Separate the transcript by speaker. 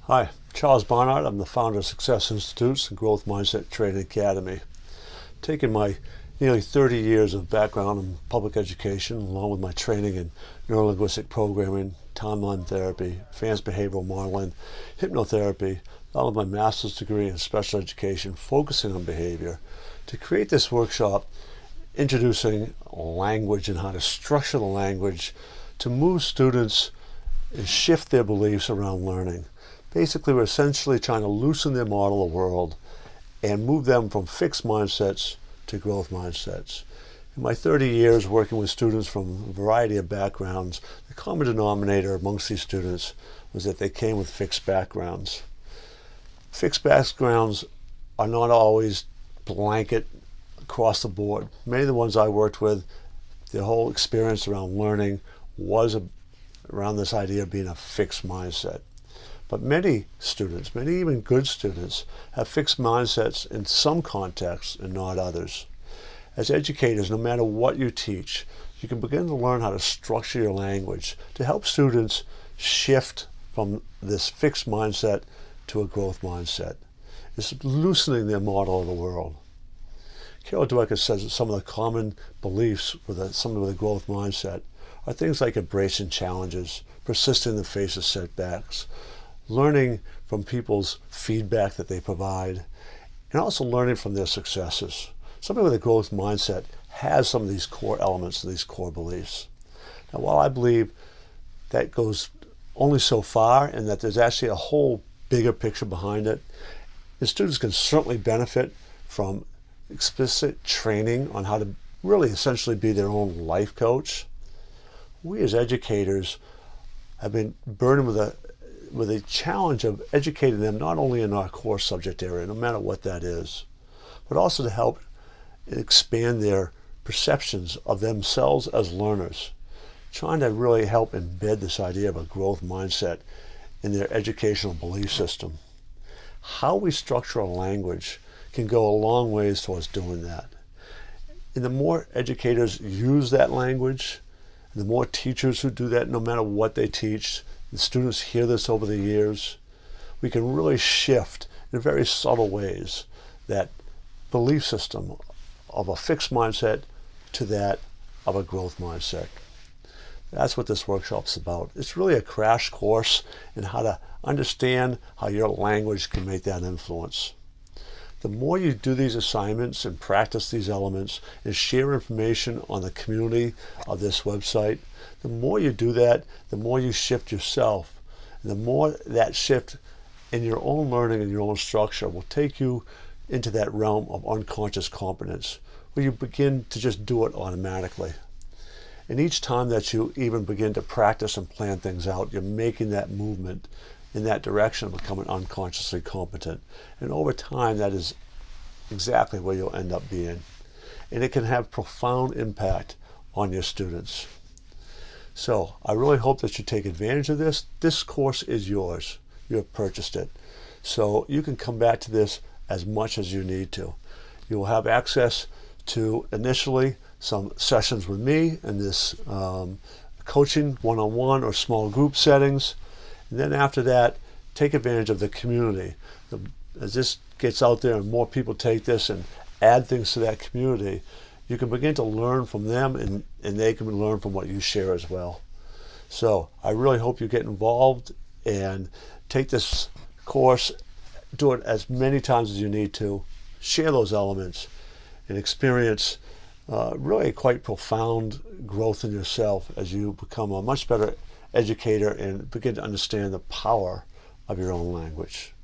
Speaker 1: Hi, Charles Barnard. I'm the founder of Success Institutes and Growth Mindset Training Academy. Taking my nearly 30 years of background in public education, along with my training in neurolinguistic programming, timeline therapy, advanced behavioral modeling, hypnotherapy, along with my master's degree in special education, focusing on behavior, to create this workshop introducing language and how to structure the language to move students and shift their beliefs around learning. Basically, we're essentially trying to loosen their model of the world and move them from fixed mindsets to growth mindsets. In my 30 years working with students from a variety of backgrounds, the common denominator amongst these students was that they came with fixed backgrounds. Fixed backgrounds are not always blanket across the board. Many of the ones I worked with, their whole experience around learning was around this idea of being a fixed mindset. But many students, many even good students, have fixed mindsets in some contexts and not others. As educators, no matter what you teach, you can begin to learn how to structure your language to help students shift from this fixed mindset to a growth mindset. It's loosening their model of the world. Carol Dweck says that some of the common beliefs with someone with a growth mindset are things like embracing challenges, persisting in the face of setbacks, learning from people's feedback that they provide, and also learning from their successes. Somebody with a growth mindset has some of these core elements, these core beliefs. Now, while I believe that goes only so far and that there's actually a whole bigger picture behind it, the students can certainly benefit from explicit training on how to really essentially be their own life coach. We as educators have been burdened with a challenge of educating them not only in our core subject area, no matter what that is, but also to help expand their perceptions of themselves as learners, trying to really help embed this idea of a growth mindset in their educational belief system. How we structure a language can go a long ways towards doing that. And the more educators use that language, the more teachers who do that, no matter what they teach, the students hear this over the years, we can really shift in very subtle ways that belief system of a fixed mindset to that of a growth mindset. That's what this workshop's about. It's really a crash course in how to understand how your language can make that influence. The more you do these assignments and practice these elements and share information on the community of this website, the more you do that, the more you shift yourself. And the more that shift in your own learning and your own structure will take you into that realm of unconscious competence, where you begin to just do it automatically. And each time that you even begin to practice and plan things out, you're making that movement in that direction of becoming unconsciously competent. And over time, that is exactly where you'll end up being. And it can have profound impact on your students. So I really hope that you take advantage of this. This course is yours. You have purchased it. So you can come back to this as much as you need to. You will have access to initially some sessions with me in this coaching one-on-one or small group settings. And then after that, take advantage of the community. As this gets out there and more people take this and add things to that community, you can begin to learn from them and they can learn from what you share as well. So I really hope you get involved and take this course, do it as many times as you need to, share those elements and experience really quite profound growth in yourself as you become a much better educator and begin to understand the power of your own language.